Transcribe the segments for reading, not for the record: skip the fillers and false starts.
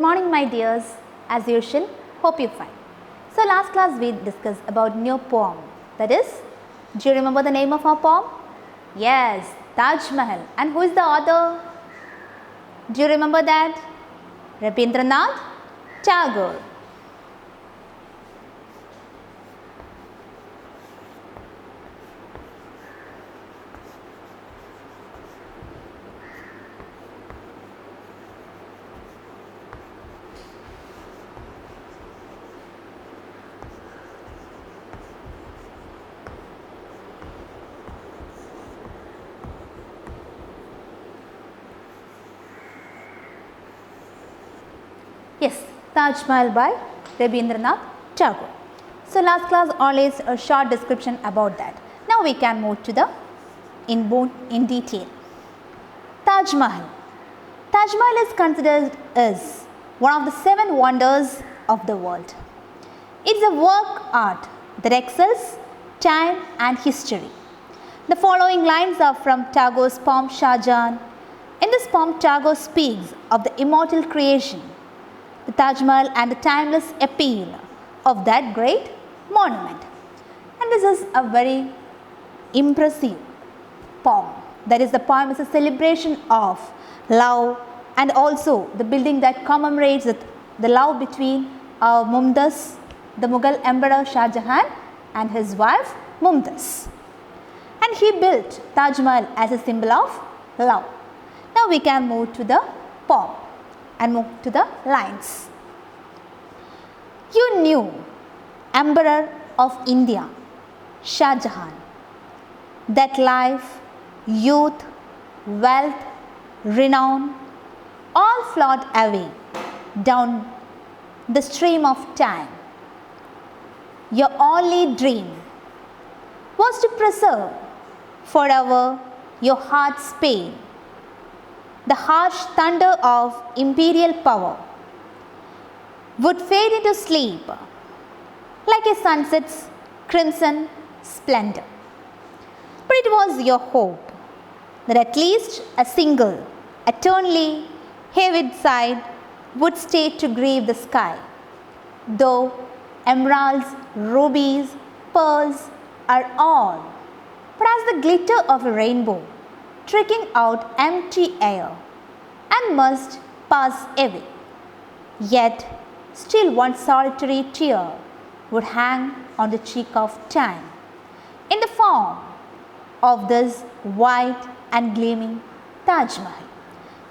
morning my dears. As usual, hope you fine. So last class we discussed about new poem. That is, do you remember the name of our poem? Yes, Taj Mahal. And who is the author? Do you remember that? Rabindranath Tagore. Yes, Taj Mahal by Rabindranath Tagore. So last class always a short description about that. Now we can move to the in detail. Taj Mahal. Taj Mahal is considered as one of the 7 wonders of the world. It is a work art that excels time and history. The following lines are from Tagore's poem Shah Jahan. In this poem, Tagore speaks of the immortal creation, the Taj Mahal, and the timeless appeal of that great monument. And this is a very impressive poem. That is, the poem is a celebration of love and also the building that commemorates the love between Mumtaz, the Mughal Emperor Shah Jahan, and his wife Mumtaz. And he built Taj Mahal as a symbol of love. Now we can move to the poem and move to the lines. You knew Emperor of India, Shah Jahan, that life, youth, wealth, renown, all flowed away down the stream of time. Your only dream was to preserve forever your heart's pain, the harsh thunder of imperial power would fade into sleep like a sunset's crimson splendor. But it was your hope that at least a single, eternally heavy side would stay to grieve the sky, though emeralds, rubies, pearls are all but as the glitter of a rainbow tricking out empty air and must pass away. Yet still one solitary tear would hang on the cheek of time in the form of this white and gleaming Taj Mahal.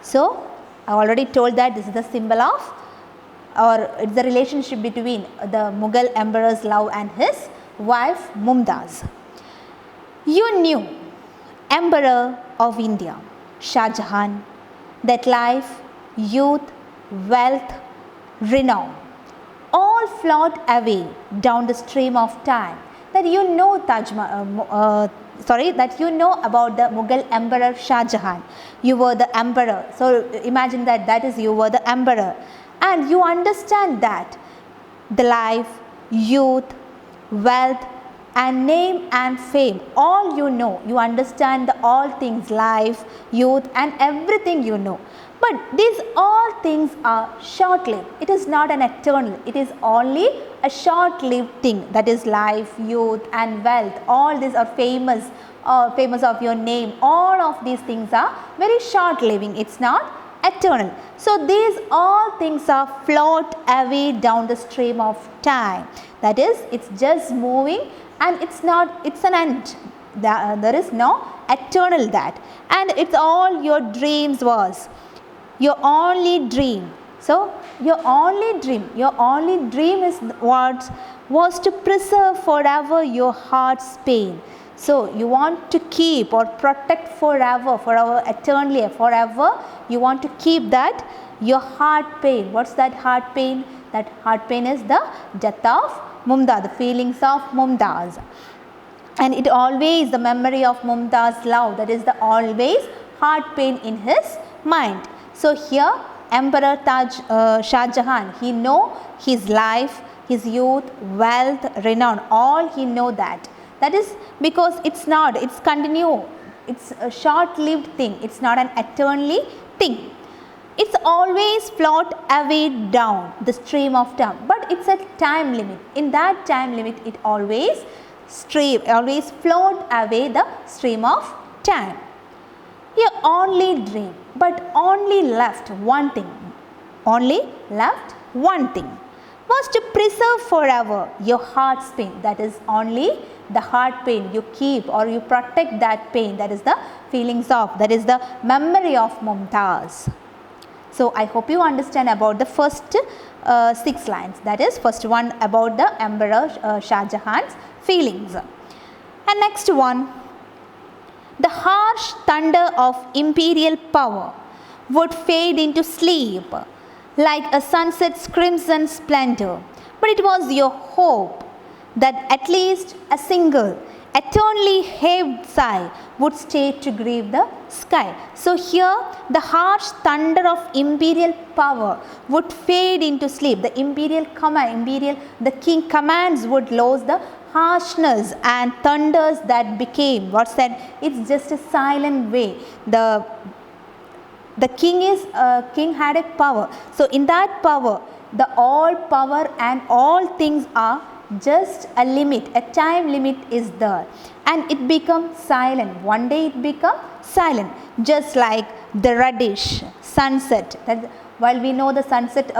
So I already told that this is the symbol of, or it's the relationship between the Mughal emperor's love and his wife Mumtaz. You knew Emperor of India, Shah Jahan, that life, youth, wealth, renown, all flowed away down the stream of time. That you know that you know about the Mughal Emperor Shah Jahan. You were the emperor. So imagine that is you were the emperor. And you understand that the life, youth, wealth, and name and fame, all you know, you understand all things, life, youth, and everything you know. But these all things are short-lived. It is not an eternal. It is only a short-lived thing. That is life, youth, and wealth. All these are famous of your name. All of these things are very short-living. It's not eternal. So these all things are float away down the stream of time. That is, it's just moving. And it's an end. There is no eternal that. And it's all your dreams was. Your only dream. So, your only dream is what was to preserve forever your heart's pain. So, you want to keep or protect forever, eternally, forever. You want to keep that, your heart pain. What's that heart pain? That heart pain is the death of Mumtaz, the feelings of Mumtaz. And it always the memory of Mumtaz's love, that is the always heart pain in his mind. So here Emperor Shah Jahan, he know his life, his youth, wealth, renown, all he know that. That is because it's continue, it's a short lived thing, it's not an eternally thing. It's always float away down the stream of time, but it's a time limit. In that time limit, it always float away the stream of time. You only dream, but only left one thing. Only left one thing was to preserve forever your heart's pain. That is only the heart pain you keep, or you protect that pain. That is the feelings of, that is the memory of Mumtaz. So I hope you understand about the first 6 lines. That is first one about the Emperor Shah Jahan's feelings. And next one, the harsh thunder of imperial power would fade into sleep like a sunset's crimson splendor. But it was your hope that at least a single eternally heaved sigh would stay to grieve the sky. So here the harsh thunder of imperial power would fade into sleep. The imperial command, the king commands would lose the harshness and thunders that became, what's that? It's just a silent way. The king had a power. So in that power, the all power and all things are just a limit, a time limit is there, and it becomes silent. One day it becomes silent, just like the reddish sunset. That while we know the sunset,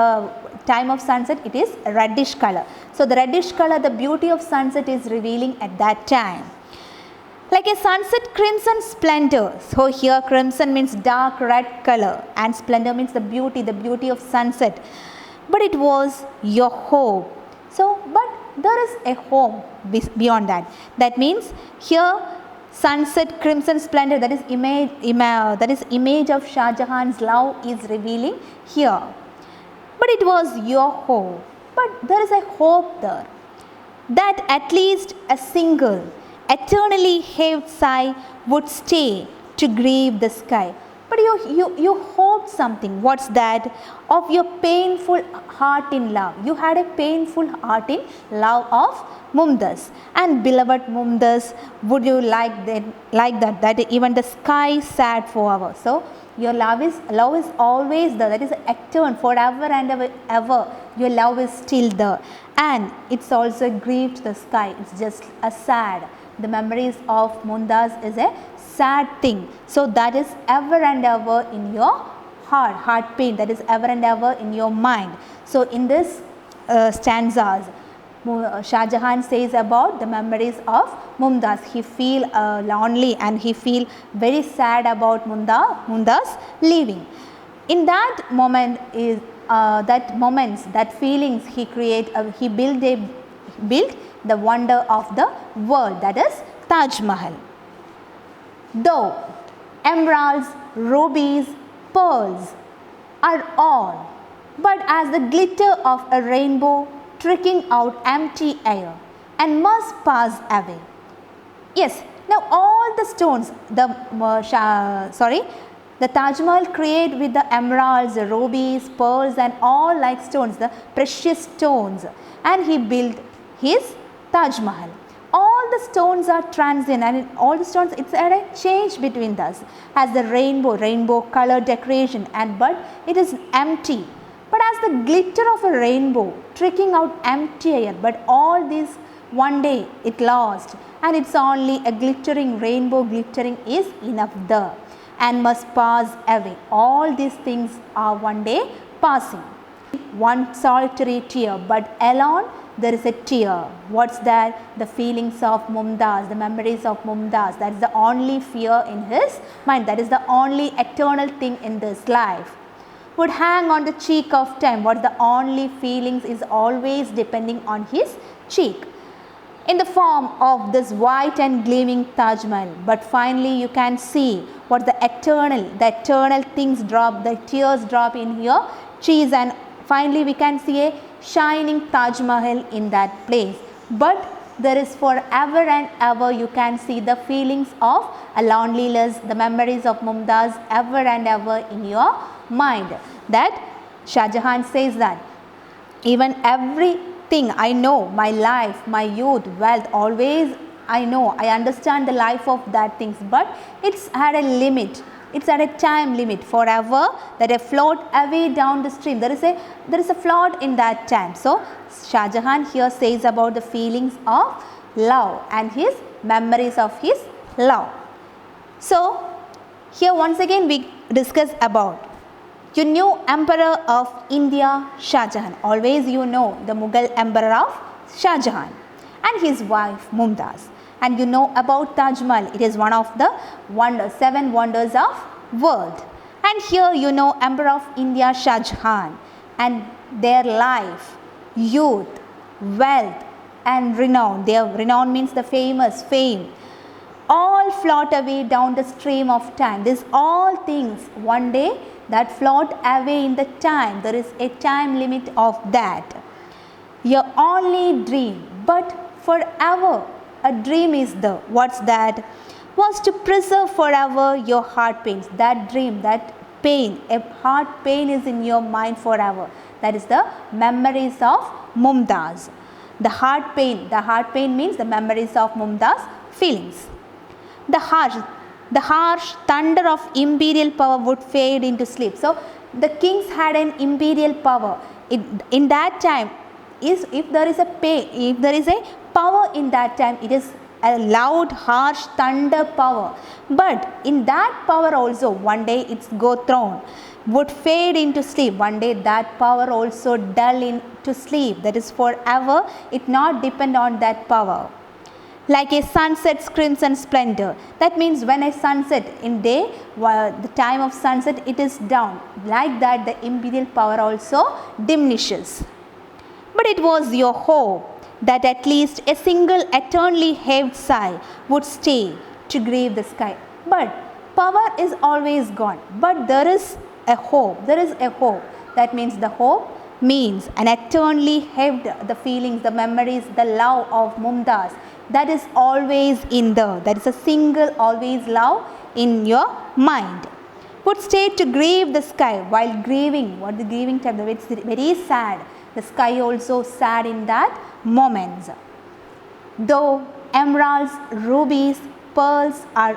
time of sunset, it is a reddish color. So the reddish color, the beauty of sunset is revealing at that time. Like a sunset crimson splendor. So here crimson means dark red color and splendor means the beauty of sunset. But it was your hope. So, but there is a hope beyond that. That means here sunset crimson splendor, that is image of Shah Jahan's love is revealing here. But it was your hope. But there is a hope there, that at least a single eternally heaved sigh would stay to grieve the sky. But you hoped something. What's that? Of your painful heart in love. You had a painful heart in love of Mumtaz. And beloved Mumtaz, would you like that even the sky sad forever? So your love is always there. That is eternal, forever and ever. Your love is still there. And it's also a grief to the sky. It's just a sad. The memories of Mumtaz is a sad thing. So that is ever and ever in your heart pain, that is ever and ever in your mind. So in this stanzas, Shah Jahan says about the memories of Mumtaz. He feel lonely and he feel very sad about Mumtaz leaving. In that moment is that feelings he built the wonder of the world, that is Taj Mahal. Though emeralds, rubies, pearls are all but as the glitter of a rainbow tricking out empty air and must pass away. Yes, now all the stones, the Taj Mahal created with the emeralds, the rubies, pearls and all like stones, the precious stones, and he built his Taj Mahal. All the stones are transient, and all the stones, it's a change between us as the rainbow color decoration, but it is empty. But as the glitter of a rainbow tricking out empty air, but all these one day it lost, and it's only a glittering rainbow glittering is enough there and must pass away. All these things are one day passing. One solitary tear, but alone there is a tear. What's that? The feelings of Mumtaz, the memories of Mumtaz. That is the only fear in his mind. That is the only eternal thing in this life. Would hang on the cheek of time. What the only feelings is always depending on his cheek, in the form of this white and gleaming Taj Mahal. But finally you can see what the eternal things drop, the tears drop in your cheeks, and finally we can see a shining Taj Mahal in that place. But there is forever and ever you can see the feelings of a loneliness, the memories of Mumtaz ever and ever in your mind. That Shah Jahan says that even everything I know, my life, my youth, wealth, always I know, I understand the life of that things, but it's had a limit. It's at a time limit forever that they float away down the stream. There is a float in that time. So Shah Jahan here says about the feelings of love and his memories of his love. So here once again we discuss about you knew Emperor of India Shah Jahan. Always you know the Mughal Emperor of Shah Jahan and his wife Mumtaz. And you know about Taj Mahal. It is one of the 7 wonders of world. And here you know Emperor of India Shah Jahan and their life, youth, wealth and renown. Their renown means the famous, fame. All float away down the stream of time. These all things one day that float away in the time. There is a time limit of that. Your only dream, but forever. A dream is what's that? Was to preserve forever your heart pains. That dream, that pain, a heart pain is in your mind forever. That is the memories of Mumtaz. The heart pain means the memories of Mumtaz feelings. The harsh thunder of imperial power would fade into sleep. So the kings had an imperial power. In that time, if there is a power in that time, it is a loud, harsh thunder power. But in that power also, one day it's go thrown, would fade into sleep. One day that power also dull into sleep. That is forever. It not depend on that power. Like a sunset's crimson splendor. That means when a sunset in day, the time of sunset, it is down. Like that, the imperial power also diminishes. But it was your hope that at least a single eternally heaved sigh would stay to grieve the sky. But power is always gone. But there is a hope. There is a hope. That means the hope means an eternally heaved, the feelings, the memories, the love of Mumtaz. That is always in there. That is a single always love in your mind. Would stay to grieve the sky while grieving. What the grieving time? It's very sad. The sky also sad in that moments. Though emeralds, rubies, pearls are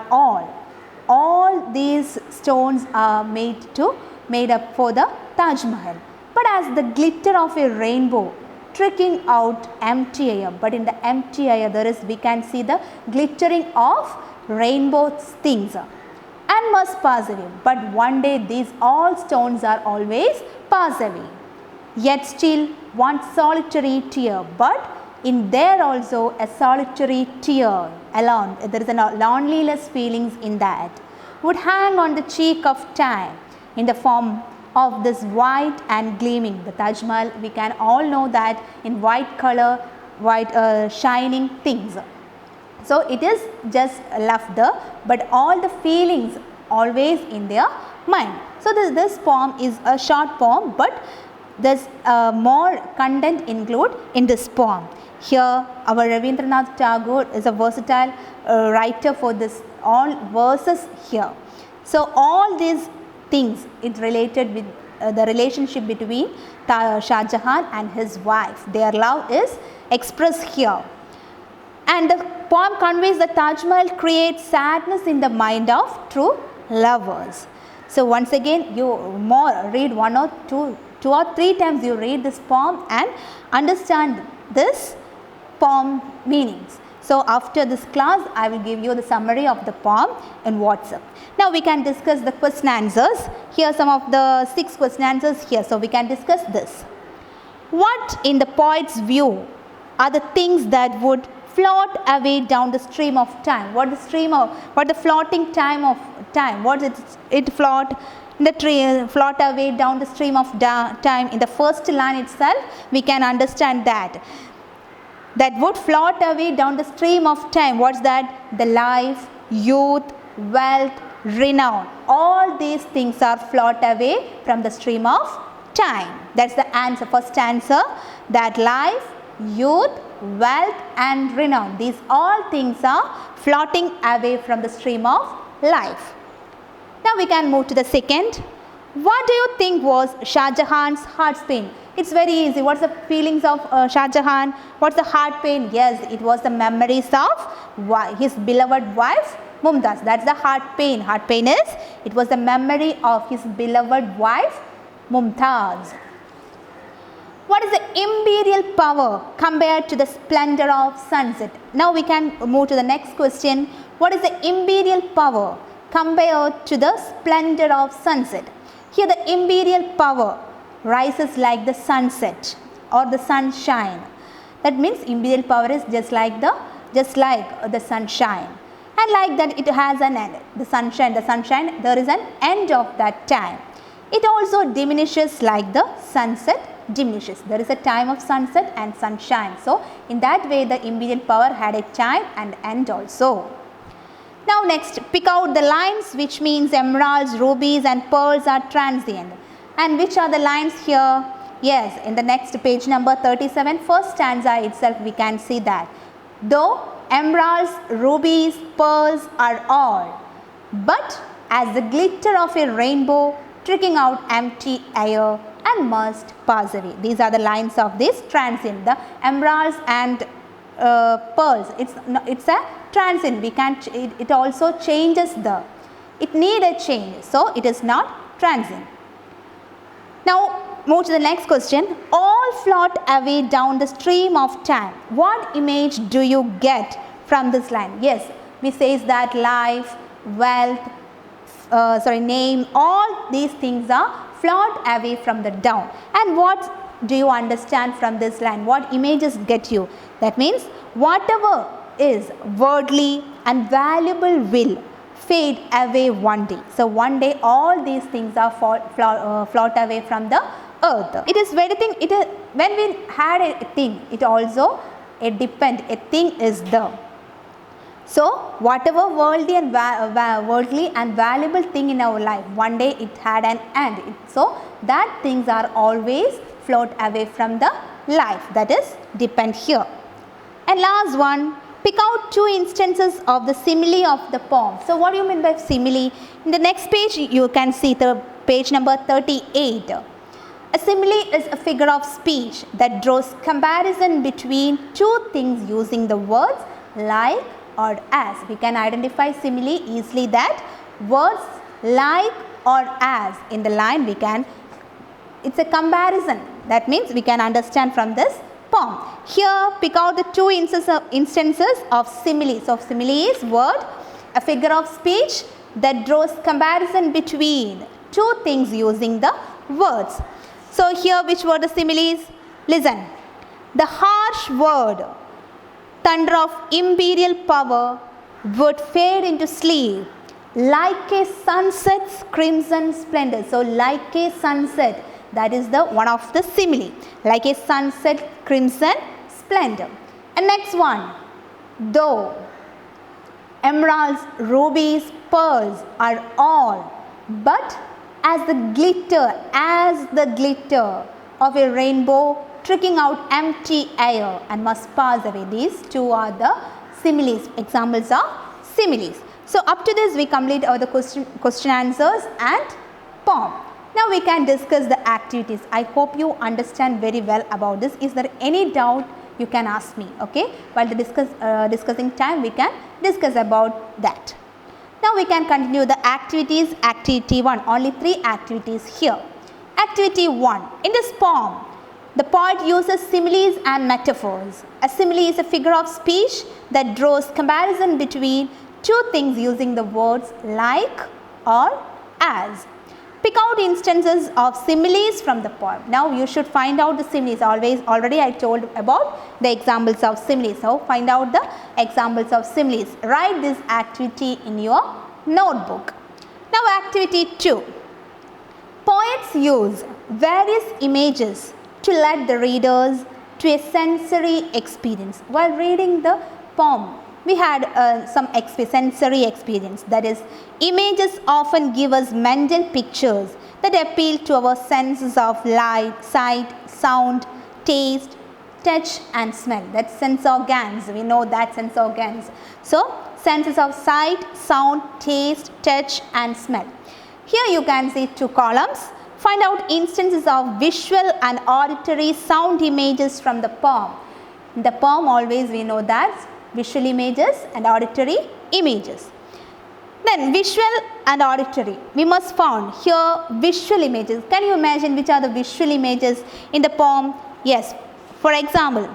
all these stones are made up for the Taj Mahal. But as the glitter of a rainbow trickling out empty air, but in the empty air we can see the glittering of rainbow things and must pass away. But one day these all stones are always pass away. Yet still one solitary tear, but in there also a solitary tear alone. There is a loneliness feelings in that. Would hang on the cheek of time in the form of this white and gleaming. The Taj Mahal, we can all know that in white color, white shining things. So it is just left there, but all the feelings always in their mind. So this poem is a short poem, but there's more content include in this poem. Here our Rabindranath Tagore is a versatile writer for this all verses here. So all these things is related with the relationship between Shah Jahan and his wife. Their love is expressed here. And the poem conveys that Taj Mahal creates sadness in the mind of true lovers. So once again you read two or three times you read this poem and understand this poem meanings. So after this class I will give you the summary of the poem in WhatsApp. Now we can discuss the question answers. Here are some of the 6 question answers here. So we can discuss this. What in the poet's view are the things that would float away down the stream of time? What the floating time of time? What it float? The tree float away down the stream of time. In the first line itself we can understand that would float away down the stream of time. What's that? The life, youth, wealth, renown. All these things are float away from the stream of time. That's the answer. First answer, that life, youth, wealth and renown. These all things are floating away from the stream of life. Now we can move to the second. What do you think was Shah Jahan's heart pain? It's very easy. What's the feelings of Shah Jahan? What's the heart pain? Yes, it was the memories of his beloved wife Mumtaz. That's the heart pain. Heart pain is, it was the memory of his beloved wife Mumtaz. What is the imperial power compared to the splendor of sunset? Now we can move to the next question. What is the imperial power compared to the splendor of sunset? Here the imperial power rises like the sunset or the sunshine. That means imperial power is just like the sunshine, and like that it has an end. The sunshine, there is an end of that time. It also diminishes like the sunset diminishes. There is a time of sunset and sunshine. So in that way the imperial power had a time and end also. Now next, pick out the lines which means emeralds, rubies and pearls are transient. And which are the lines here? Yes, in the next page number 37, first stanza itself we can see that. Though emeralds, rubies, pearls are all, but as the glitter of a rainbow tricking out empty air and must pass away. These are the lines of this transient. The emeralds and pearls, it's a transient. We can it also changes it need a change, so it is not transient. Now move to the next question. All float away down the stream of time. What image do you get from this line? Yes, we says that life, wealth, name, all these things are float away from the down. And what do you understand from this line? What images get you? That means whatever is worldly and valuable will fade away one day. So one day all these things are float away from the earth. It is very thing. It is when we had a thing, it also a thing is there. So whatever worldly and valuable thing in our life, one day it had an end. So that things are always float away from the life. That is depend here. And last one, pick out two instances of the simile of the poem. So what do you mean by simile? In the next page you can see the page number 38. A simile is a figure of speech that draws comparison between two things using the words like or as. We can identify simile easily that words like or as in the line it's a comparison. That means we can understand from this poem. Here pick out the two instances of simile. So simile is word, a figure of speech that draws comparison between two things using the words. So here which were the similes? Listen. The harsh word thunder of imperial power would fade into sleep like a sunset's crimson splendor. So like a sunset, that is the one of the simile, like a sunset crimson splendor. And next one, though emeralds, rubies, pearls are all, but as the glitter of a rainbow tricking out empty air and must pass away. These two are the similes, examples of similes. So up to this we complete all the question answers and poem. Now we can discuss the activities. I hope you understand very well about this. Is there any doubt, you can ask me, okay? While the discussing time we can discuss about that. Now we can continue the activities. Activity 1, only 3 activities here. Activity 1, in this poem the poet uses similes and metaphors. A simile is a figure of speech that draws comparison between two things using the words like or as. Pick out instances of similes from the poem. Now you should find out the similes. Already I told about the examples of similes. So find out the examples of similes. Write this activity in your notebook. Now activity 2. Poets use various images to lead the readers to a sensory experience. While reading the poem, we had some sensory experience. That is, images often give us mental pictures that appeal to our senses of light, sight, sound, taste, touch and smell. That's sense organs. We know that sense organs. So, senses of sight, sound, taste, touch and smell. Here you can see 2 columns. Find out instances of visual and auditory sound images from the poem. In the poem always we know that visual images and auditory images. Then visual and auditory. We must found here visual images. Can you imagine which are the visual images in the poem? Yes. For example,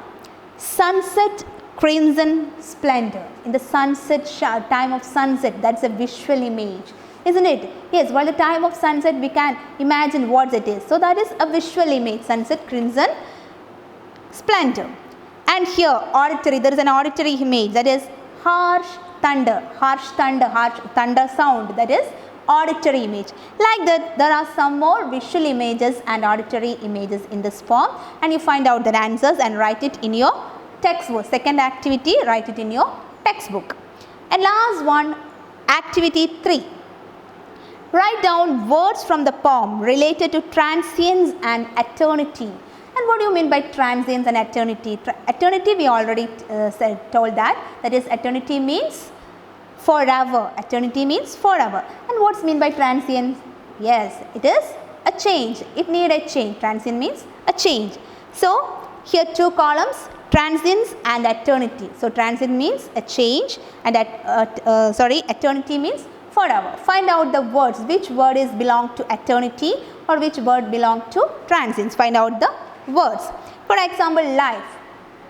sunset crimson splendor. In the sunset time of sunset, that's a visual image, isn't it? Yes, while the time of sunset we can imagine what it is. So that is a visual image, sunset crimson splendor. And here auditory, there is an auditory image, that is harsh thunder, thunder sound, that is auditory image. Like that, there are some more visual images and auditory images in this poem, and you find out the answers and write it in your textbook. Second activity, write it in your textbook. And last one, activity 3. Write down words from the poem related to transience and eternity. And what do you mean by transience and eternity? Eternity we already told that is eternity means forever. Eternity means forever. And what's mean by transience? Yes, it is a change. It need a change. Transient means a change. So here two columns, transience and eternity. So transient means a change and eternity means forever. Find out the words, which word is belong to eternity or which word belong to transience. Find out the words. For example, life.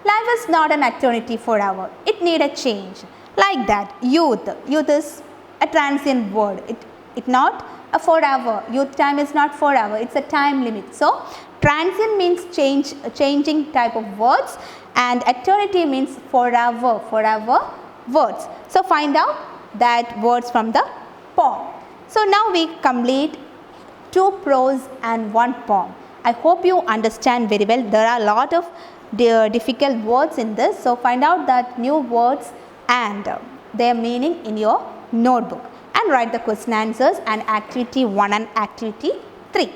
Life is not an eternity forever. It need a change. Like that, youth. Youth is a transient word. It not a forever. Youth time is not forever. It's a time limit. So transient means changing type of words, and eternity means forever words. So find out that words from the poem. So now we complete 2 prose and 1 poem. I hope you understand very well. There are a lot of difficult words in this. So find out that new words and their meaning in your notebook and write the question answers and activity 1 and activity 3.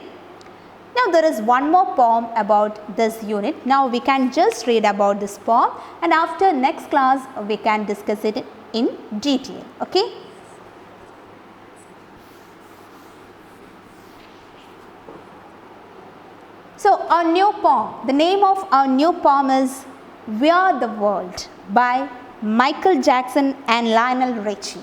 Now there is one more poem about this unit. Now we can just read about this poem, and after next class we can discuss it in detail. Okay. So our new poem, the name of our new poem is We Are the World by Michael Jackson and Lionel Richie.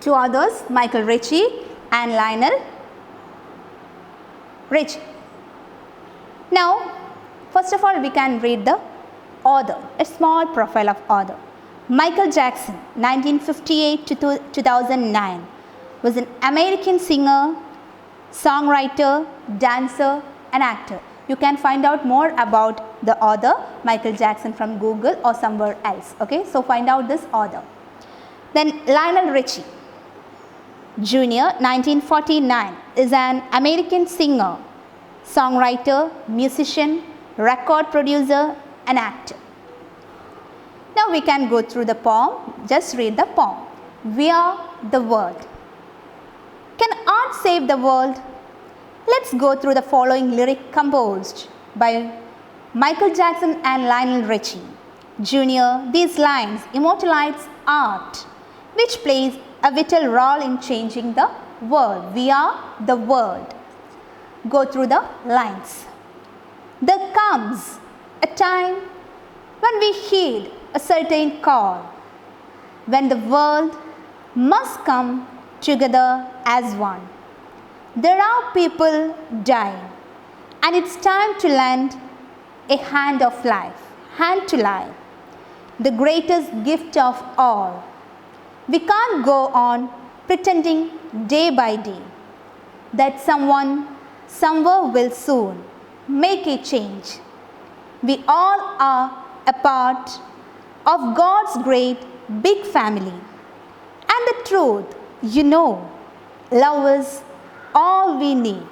Two others, Michael Richie and Lionel Richie. Now, first of all, we can read the author, a small profile of author. Michael Jackson, 1958 to 2009, was an American singer, songwriter, dancer and actor. You can find out more about the author Michael Jackson from Google or somewhere else. Okay, so find out this author. Then Lionel Richie Jr., 1949, is an American singer, songwriter, musician, record producer and actor. Now we can go through the poem. Just read the poem. We are the world. Can art save the world? Let's go through the following lyric composed by Michael Jackson and Lionel Richie Jr. These lines immortalize art, which plays a vital role in changing the world. We are the world. Go through the lines. There comes a time when we heed a certain call, when the world must come together as one. There are people dying, and it's time to lend a hand of life, hand to life, the greatest gift of all. We can't go on pretending day by day that someone somewhere will soon make a change. We all are a part of God's great big family. And the truth, love is all we need.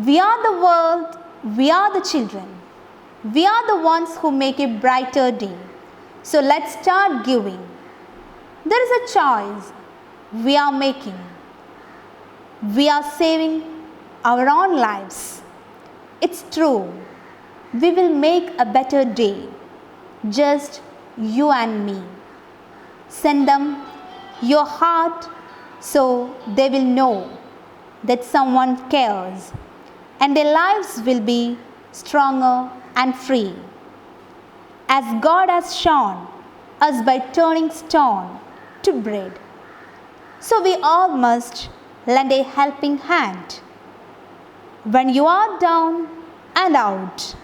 We are the world, we are the children. We are the ones who make a brighter day. So let's start giving. There is a choice we are making. We are saving our own lives. It's true. We will make a better day. Just you and me. Send them your heart so they will know that someone cares and their lives will be stronger and free. As God has shown us by turning stone to bread, so we all must lend a helping hand. When you are down and out,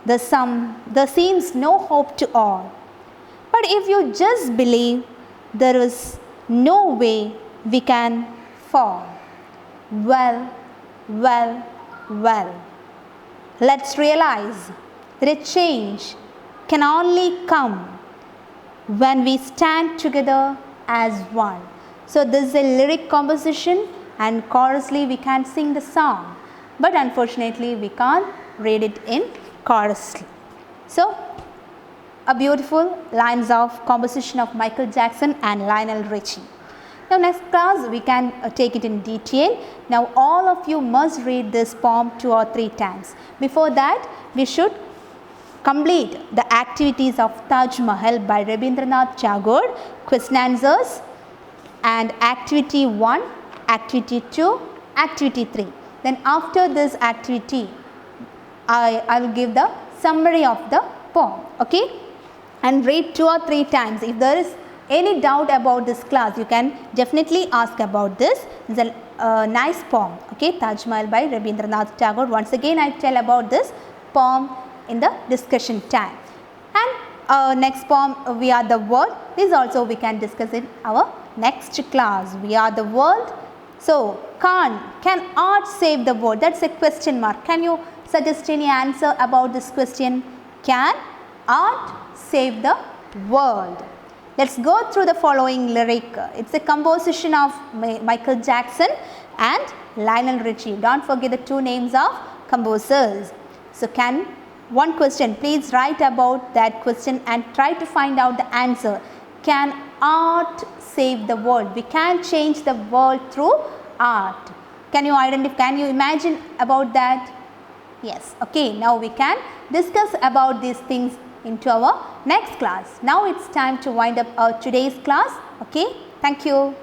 there seems no hope to all. But if you just believe, there is no way we can fall. Well, let's realize that a change can only come when we stand together as one. So this is a lyric composition and chorusly we can sing the song, but unfortunately we can't read it in chorusly. So a beautiful lines of composition of Michael Jackson and Lionel Richie. Now next class we can take it in detail. Now all of you must read this poem 2 or 3 times. Before that we should complete the activities of Taj Mahal by Rabindranath Tagore, question answers, and activity 1, activity 2, activity 3. Then after this activity I will give the summary of the poem, okay, and read 2 or 3 times. If there is any doubt about this class, you can definitely ask about this. It's a nice poem, okay, Taj Mahal by Rabindranath Tagore. Once again I tell about this poem in the discussion time. And next poem, We Are the World. This also we can discuss in our next class. We are the world. So can art save the world? That's a question mark. Can you suggest any answer about this question? Can art save the world? Let's go through the following lyric. It's a composition of Michael Jackson and Lionel Richie. Don't forget the 2 names of composers. So one question, please write about that question and try to find out the answer. Can art save the world? We can change the world through art. Can you identify, can you imagine about that? Yes, okay, now we can discuss about these things into our next class. Now it's time to wind up our today's class, okay. Thank you.